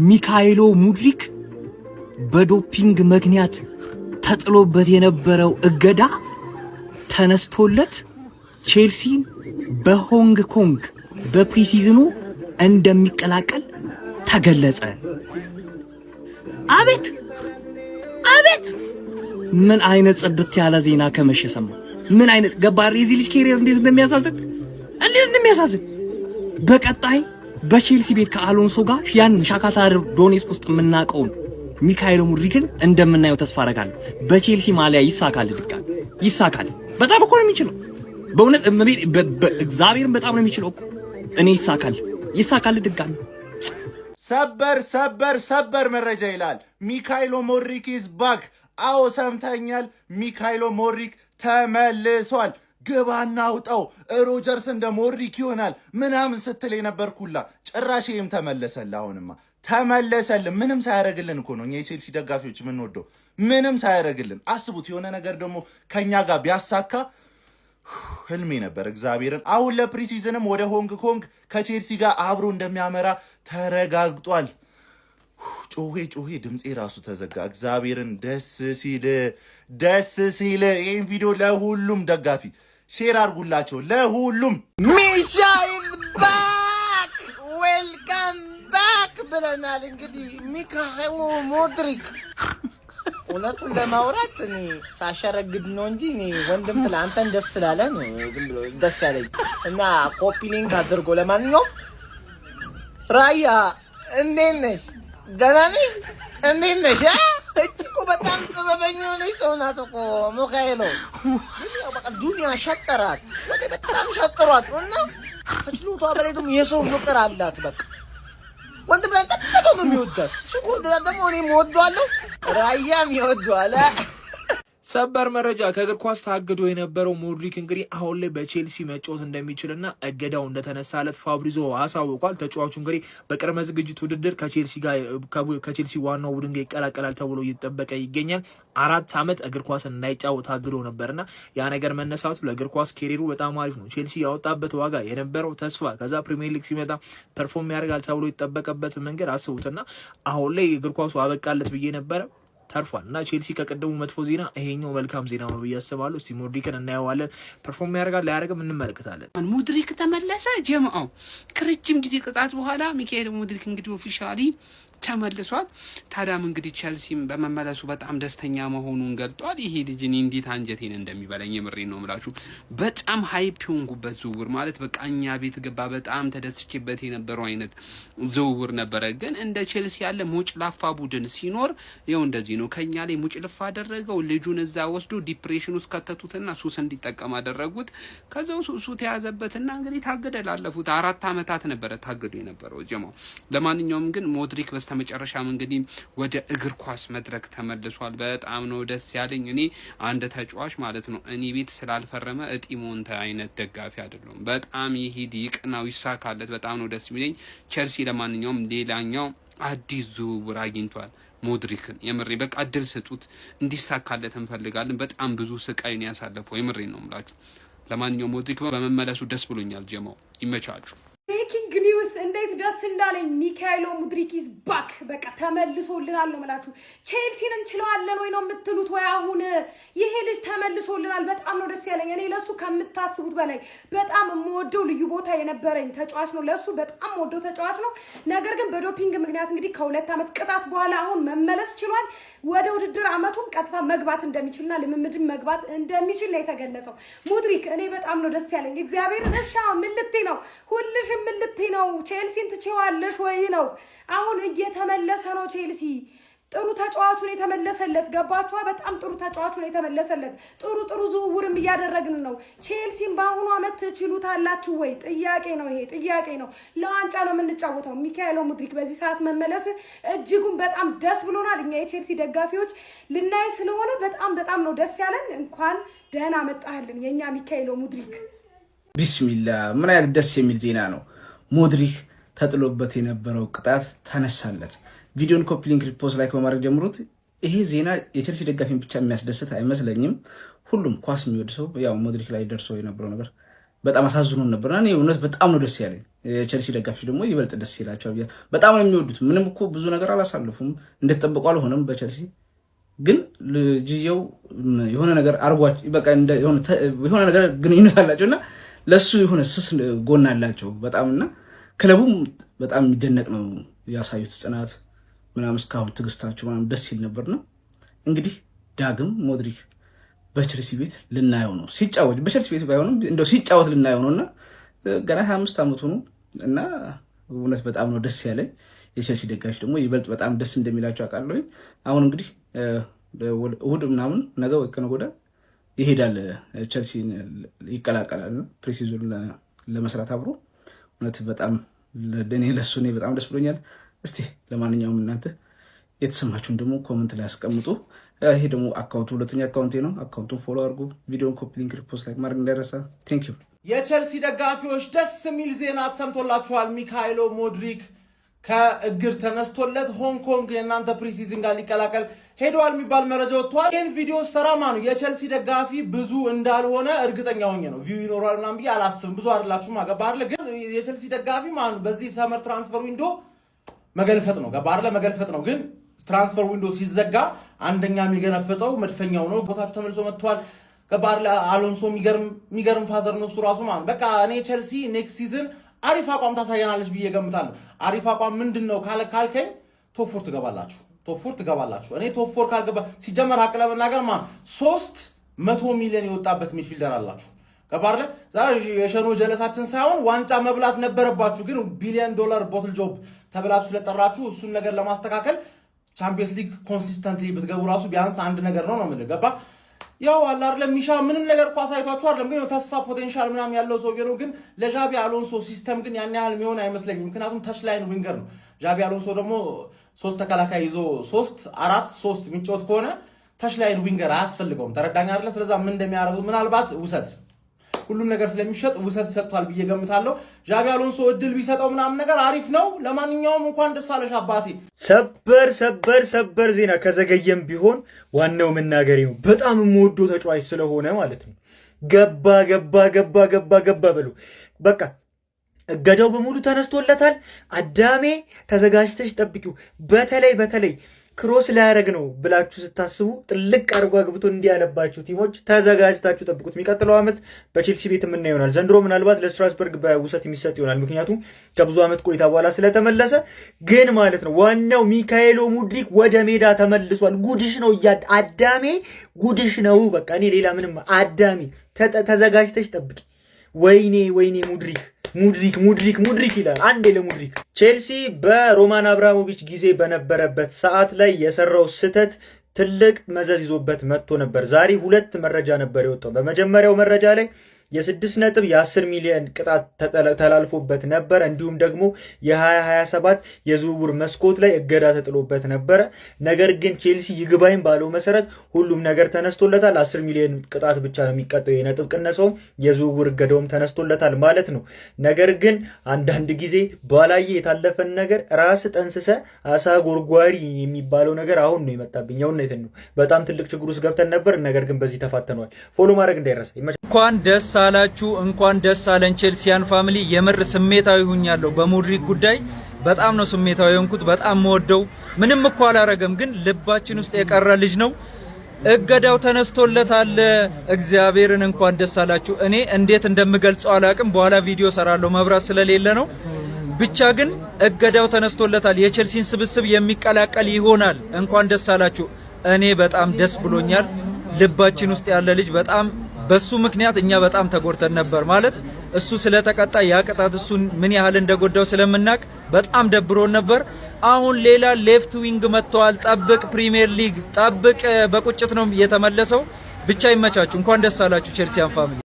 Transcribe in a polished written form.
ሚካኤሎ ሙድሪክ በዶፒንግ ምክንያት ተጥሎበት የነበረው እገዳ ተነስቶለት ቼልሲን በሆንግ ኮንግ በፕሪሲዝኑ እንደሚቀላቀል ተገለጸ። አቤት አቤት! ምን አይነት ጽድት ያለ ዜና ከመሸ ሰማ። ምን አይነት ገባሪ የዚህ ልጅ ኬሪየር እንዴት እንደሚያሳዝን በቀጣይ በቼልሲ ቤት ከአሎንሶ ጋር ያን ሻካታር ዶኔስክ ውስጥ የምናውቀውን ሚካኤሎ ሙድሪክን እንደምናየው ተስፋ አደርጋለሁ። በቼልሲ ማሊያ ይሳካል። በጣም እኮ ነው የሚችለው። በእውነት እግዚአብሔርን በጣም ነው የሚችለው እኮ። እኔ ይሳካል ድጋሚ። ሰበር መረጃ ይላል። ሚካኤሎ ሙድሪክ ኢዝ ባክ። አዎ ሰምተኛል። ሚካኤሎ ሙድሪክ ተመልሷል። ግባና አውጣው ሮጀርስ እንደ ሙድሪክ ይሆናል ምናምን ስትል የነበርኩላ ጭራሽ ይሄም ተመለሰልህ። አሁንማ ተመለሰልን። ምንም ሳያደርግልን እኮ ነው እኛ የቼልሲ ደጋፊዎች የምንወደው። ምንም ሳያደርግልን አስቡት። የሆነ ነገር ደግሞ ከኛ ጋር ቢያሳካ ህልሜ ነበር እግዚአብሔርን። አሁን ለፕሪሲዝንም ወደ ሆንግ ኮንግ ከቼልሲ ጋር አብሮ እንደሚያመራ ተረጋግጧል። ጮሄ ድምፄ ራሱ ተዘጋ። እግዚአብሔርን ደስ ሲል ይህን ቪዲዮ ለሁሉም ደጋፊ ሼር አድርጉላቸው። ለሁሉም ሚካኤል ባክ ዌልካም ባክ ብለናል። እንግዲህ ሚካኤሎ ሙድሪክ እውነቱን ለማውራት እኔ ሳሸረግድ ነው እንጂ እኔ ወንድም ትላ አንተን ደስ ስላለ ነው ዝም ብሎ ደስ ያለኝ እና ኮፒ ሊንክ አድርጎ። ለማንኛውም ራያ እንዴት ነሽ? ደህና ነሽ? እንዴት ነሽ? እኮ በጣም ጥበበኛ ነሽ። ሰው ናት እኮ ሚካኤሎ። በቃ ዱንያ ሸቀራት፣ በጣም ሸቀሯት እና ከችሎቷ በላይ ደግሞ የሰው ፍቅር አላት። በቃ ወንድም ላይ ተጠቅቶ ነው የሚወዳት። እሱ እኮ ደግሞ እኔም እወደዋለሁ፣ ራያም ይወደዋል። ሰበር መረጃ ከእግር ኳስ ታግዶ የነበረው ሙድሪክ እንግዲህ አሁን ላይ በቼልሲ መጫወት እንደሚችልና እገዳው እንደተነሳለት ፋብሪዞ አሳውቋል። ተጫዋቹ እንግዲህ በቅድመ ዝግጅት ውድድር ከቼልሲ ዋናው ቡድን ጋር ይቀላቀላል ተብሎ እየተጠበቀ ይገኛል። 4 ዓመት እግር ኳስ እንዳይጫወት ታግዶ ነበርና ያ ነገር መነሳቱ ለእግር ኳስ ኬሪሩ በጣም አሪፍ ነው። ቼልሲ ያወጣበት ዋጋ የነበረው ተስፋ ከዛ ፕሪሚየር ሊግ ሲመጣ ፐርፎርም ያደርጋል ተብሎ የተጠበቀበት መንገድ አስቡትና አሁን ላይ እግር ኳሱ አበቃለት ብዬ ነበረ ተርፏል። እና ቼልሲ ከቀደሙ መጥፎ ዜና ይሄኛው መልካም ዜና ነው ብዬ አስባለሁ። እስቲ ሙድሪክን እናየዋለን። ፐርፎርም ያደርጋል ላያደርግም እንመለከታለን። ሙድሪክ ተመለሰ። ጀማው ከረጅም ጊዜ ቅጣት በኋላ ሚካኤል ሙድሪክ እንግዲህ ኦፊሻሊ ተመልሷል። ታዲያም እንግዲህ ቼልሲም በመመለሱ በጣም ደስተኛ መሆኑን ገልጧል። ይሄ ልጅ እኔ እንዴት አንጀቴን እንደሚበላኝ የምሬን ነው የምላችሁ። በጣም ሃይፕ የሆንኩበት ዝውውር ማለት በቃ እኛ ቤት ገባ በጣም ተደስቼበት የነበረው አይነት ዝውውር ነበረ። ግን እንደ ቼልሲ ያለ ሙጭ ላፋ ቡድን ሲኖር ይኸው እንደዚህ ነው። ከኛ ላይ ሙጭ ልፋ አደረገው። ልጁን እዛ ወስዶ ዲፕሬሽን ውስጥ ከተቱትና ሱስ እንዲጠቀም አደረጉት። ከዛው ሱሱ ተያዘበትና እንግዲህ ታገደ። ላለፉት 4 ዓመታት ነበረ ታገዱ የነበረው ጀማው። ለማንኛውም ግን ሙድሪክ በስተመጨረሻም እንግዲህ ወደ እግር ኳስ መድረክ ተመልሷል። በጣም ነው ደስ ያለኝ። እኔ አንድ ተጫዋች ማለት ነው እኔ ቤት ስላልፈረመ እጢሞንተ አይነት ደጋፊ አይደለም። በጣም ይሄድ ይቅናው ይሳካለት። በጣም ነው ደስ የሚለኝ ቼልሲ። ለማንኛውም ሌላኛው አዲስ ዝውውር አግኝቷል ሙድሪክን። የምሬ በቃ እድል ስጡት፣ እንዲሳካለት እንፈልጋለን። በጣም ብዙ ስቃይ ነው ያሳለፈው። የምሬ ነው የምላችሁ። ለማንኛውም ሙድሪክ በመመለሱ ደስ ብሎኛል። ጀማው ይመቻችሁ። ብሬኪንግ ኒውስ እንዴት ደስ እንዳለኝ። ሚካኤሎ ሙድሪክ ኢዝ ባክ። በቃ ተመልሶልናል ነው የምላችሁ። ቼልሲን እንችለዋለን ወይ ነው የምትሉት? ወይ አሁን ይሄ ልጅ ተመልሶልናል። በጣም ነው ደስ ያለኝ። እኔ ለሱ ከምታስቡት በላይ በጣም የምወደው ልዩ ቦታ የነበረኝ ተጫዋች ነው። ለሱ በጣም የምወደው ተጫዋች ነው። ነገር ግን በዶፒንግ ምክንያት እንግዲህ ከ2 ዓመት ቅጣት በኋላ አሁን መመለስ ችሏል። ወደ ውድድር አመቱም ቀጥታ መግባት እንደሚችልና ልምምድም መግባት እንደሚችል ነው የተገለጸው። ሙድሪክ እኔ በጣም ነው ደስ ያለኝ። እግዚአብሔር ነሻ ምን ልትይ ነው? ሁልሽ ምን ልትይ ነው? ቼልሲን ትቼዋለሽ ወይ ነው? አሁን እየተመለሰ ነው ቼልሲ። ጥሩ ተጫዋቹን የተመለሰለት ገባችኋ? በጣም ጥሩ ተጫዋቹን የተመለሰለት ጥሩ ዝውውርም እያደረግን ነው። ቼልሲን በአሁኑ አመት ትችሉታላችሁ ወይ? ጥያቄ ነው ይሄ ጥያቄ ነው። ለዋንጫ ነው የምንጫወተው። ሚካኤሎ ሙድሪክ በዚህ ሰዓት መመለስ እጅጉን በጣም ደስ ብሎናል። እኛ የቼልሲ ደጋፊዎች ልናይ ስለሆነ በጣም ነው ደስ ያለን። እንኳን ደህና መጣህልን የኛ ሚካኤሎ ሙድሪክ። ቢስሚላ ምን አይነት ደስ የሚል ዜና ነው። ሙድሪክ ተጥሎበት የነበረው ቅጣት ተነሳለት። ቪዲዮን ኮፒ ሊንክ ሪፖስት ላይክ በማድረግ ጀምሩት። ይሄ ዜና የቼልሲ ደጋፊን ብቻ የሚያስደስት አይመስለኝም። ሁሉም ኳስ የሚወድ ሰው ያው ሙድሪክ ላይ ደርሶ የነበረው ነገር በጣም አሳዝኖን ነበርና እኔ እውነት በጣም ነው ደስ ያለኝ። የቼልሲ ደጋፊዎች ደግሞ ይበልጥ ደስ ይላቸዋል። በጣም ነው የሚወዱት። ምንም እኮ ብዙ ነገር አላሳለፉም፣ እንደተጠበቁ አልሆነም በቼልሲ ግን ልጅየው የሆነ ነገር አርጓቸው በቃ የሆነ ነገር ግንኙነት አላቸውና ለሱ የሆነ ስስ ጎን አላቸው በጣምና ክለቡም በጣም የሚደነቅ ነው ያሳዩት ጽናት ምናምን እስካሁን ትግስታቸው ምናምን ደስ ይል ነበርና እንግዲህ ዳግም ሞድሪክ በቼልሲ ቤት ልናየው ነው ሲጫወት። በቼልሲ ቤት ባይሆንም እንደው ሲጫወት ልናየው ነውና ገና 25 ዓመቱ ነው እና እውነት በጣም ነው ደስ ያለኝ። የቼልሲ ደጋፊዎች ደግሞ ይበልጥ በጣም ደስ እንደሚላቸው አውቃለሁ። አሁን እንግዲህ እሑድ ምናምን ነገ ወይ ከነገ ወዲያ ይሄዳል ቼልሲ ይቀላቀላል ፕሪሲዝን ለመስራት አብሮ። እውነት በጣም ለኔ ለሱ ነው በጣም ደስ ብሎኛል። እስቲ ለማንኛውም እናንተ የተሰማችሁን ደግሞ ኮሜንት ላይ አስቀምጡ። ይሄ ደግሞ አካውንቱ ሁለተኛ አካውንቴ ነው። አካውንቱን ፎሎ አድርጉ። ቪዲዮን ኮፒ ሊንክ ሪፖስት ላይክ ማድረግ እንዳይረሳ። ቴንክ ዩ። የቼልሲ ደጋፊዎች ደስ የሚል ዜና ተሰምቶላችኋል። ሚካኤሎ ሞድሪክ ከእግር ተነስቶለት ሆንግ ኮንግ የእናንተ ፕሪሲዝን ጋር ሊቀላቀል ሄደዋል የሚባል መረጃ ወጥቷል። ይህን ቪዲዮ ሰራ ማኑ የቼልሲ ደጋፊ ብዙ እንዳልሆነ እርግጠኛ ሆኜ ነው። ቪው ይኖራል ምናምን ብዬ አላስብም። ብዙ አይደላችሁም አገባህ። ግን የቼልሲ ደጋፊ ማኑ በዚህ ሰመር ትራንስፈር ዊንዶ መገልፈጥ ነው ገባህ አይደለ? መገልፈጥ ነው። ግን ትራንስፈር ዊንዶ ሲዘጋ አንደኛ የሚገነፍጠው መድፈኛው ነው። ቦታቸው ተመልሶ መጥቷል ገባህ አይደለ? አሎንሶ የሚገርም ፋዘር ነው እሱ ራሱ ማኑ። በቃ እኔ ቼልሲ ኔክስት ሲዝን አሪፍ አቋም ታሳየናለች ብዬ ገምታለሁ። አሪፍ አቋም ምንድን ነው ካልከኝ ቶፕ ፎር ትገባላችሁ። እኔ ቶፕ ፎር ካልገባ ሲጀመር ሀቅ ለመናገር 300 ሚሊዮን የወጣበት ሚድፊልደር አላችሁ ገባህ አይደል? የሸኖ ጀለሳችን ሳይሆን ዋንጫ መብላት ነበረባችሁ። ግን $1 ቢሊዮን ቦትል ጆብ ተብላችሁ ስለጠራችሁ እሱን ነገር ለማስተካከል ቻምፒየንስ ሊግ ኮንሲስተንትሊ ብትገቡ ራሱ ቢያንስ አንድ ነገር ነው የምልህ ገባህ? ያው አለ አይደለም ሚሻ ምንም ነገር እኮ አሳይቷችሁ አይደለም፣ ግን ተስፋ ፖቴንሻል ምናምን ያለው ሰው ነው። ግን ለጃቢ አሎንሶ ሲስተም ግን ያን ያህል የሚሆን አይመስለኝም። ምክንያቱም ተች ላይን ዊንገር ነው። ጃቢ አሎንሶ ደግሞ 3 ተከላካይ ይዞ 3-4-3 የሚጫወት ከሆነ ተች ላይን ዊንገር አያስፈልገውም። ተረዳኝ አይደለ? ስለዛ ምን እንደሚያደርጉት ምናልባት ውሰት ሁሉም ነገር ስለሚሸጥ ውሰት ሰጥቷል ብዬ ገምታለሁ። ጃቢ አሎንሶ እድል ቢሰጠው ምናምን ነገር አሪፍ ነው። ለማንኛውም እንኳን ደስ አለሽ አባቴ። ሰበር ዜና ከዘገየም ቢሆን ዋናው መናገሬ ነው። በጣም የምወደው ተጫዋች ስለሆነ ማለት ነው። ገባ ብሎ በቃ እገዳው በሙሉ ተነስቶለታል። አዳሜ ተዘጋጅተሽ ጠብቂው። በተለይ ክሮስ ላያረግ ነው ብላችሁ ስታስቡ ጥልቅ አርጎ አግብቶ እንዲያለባችሁ ቲሞች ተዘጋጅታችሁ ጠብቁት። የሚቀጥለው ዓመት በቼልሲ ቤት የምናየው ይሆናል። ዘንድሮ ምናልባት ለስትራስበርግ በውሰት የሚሰጥ ይሆናል፣ ምክንያቱም ከብዙ ዓመት ቆይታ በኋላ ስለተመለሰ። ግን ማለት ነው ዋናው ሚካኤሎ ሙድሪክ ወደ ሜዳ ተመልሷል። ጉድሽ ነው አዳሜ፣ ጉድሽ ነው። በቃ እኔ ሌላ ምንም አዳሜ ተዘጋጅተሽ ጠብቂ። ወይኔ ሙድሪክ ይላል። አንዴ ለሙድሪክ ቼልሲ በሮማን አብራሞቪች ጊዜ በነበረበት ሰዓት ላይ የሰራው ስህተት ትልቅ መዘዝ ይዞበት መጥቶ ነበር። ዛሬ 2 መረጃ ነበር የወጣው። በመጀመሪያው መረጃ ላይ የ6 የ10 ሚሊዮን ቅጣት ተላልፎበት ነበር። እንዲሁም ደግሞ የ2027 የዝውውር መስኮት ላይ እገዳ ተጥሎበት ነበረ። ነገር ግን ቼልሲ ይግባኝ ባለው መሰረት ሁሉም ነገር ተነስቶለታል። 10 ሚሊዮን ቅጣት ብቻ ነው የሚቀጠው። የነጥብ ቅነሰውም የዝውውር እገዳውም ተነስቶለታል ማለት ነው። ነገር ግን አንዳንድ ጊዜ ባላየ የታለፈን ነገር ራስ ጠንስሰ አሳ ጎርጓሪ የሚባለው ነገር አሁን ነው የመጣብኝ። የእውነትን ነው። በጣም ትልቅ ችግር ውስጥ ገብተን ነበር። ነገር ግን በዚህ ተፋተነዋል። ፎሎ ማድረግ እንዳይረሳ። እንኳን ደስ አላችሁ፣ እንኳን ደስ አለን ቼልሲያን ፋሚሊ። የምር ስሜታዊ ሁኛለሁ በሙድሪክ ጉዳይ። በጣም ነው ስሜታዊ የሆንኩት። በጣም መወደው ምንም እኮ አላረገም፣ ግን ልባችን ውስጥ የቀረ ልጅ ነው። እገዳው ተነስቶለታል። እግዚአብሔርን እንኳን ደስ አላችሁ። እኔ እንዴት እንደምገልጸው አላቅም። በኋላ ቪዲዮ ሰራለሁ፣ መብራት ስለሌለ ነው። ብቻ ግን እገዳው ተነስቶለታል። የቼልሲን ስብስብ የሚቀላቀል ይሆናል። እንኳን ደስ አላችሁ። እኔ በጣም ደስ ብሎኛል። ልባችን ውስጥ ያለ ልጅ በጣም በሱ ምክንያት እኛ በጣም ተጎድተን ነበር። ማለት እሱ ስለተቀጣ ያ ቅጣት እሱን ምን ያህል እንደጎዳው ስለምናቅ በጣም ደብሮን ነበር። አሁን ሌላ ሌፍት ዊንግ መጥተዋል። ጠብቅ ፕሪሚየር ሊግ ጠብቅ። በቁጭት ነው የተመለሰው። ብቻ ይመቻችሁ። እንኳን ደስ አላችሁ ቼልሲያን ፋሚሊ።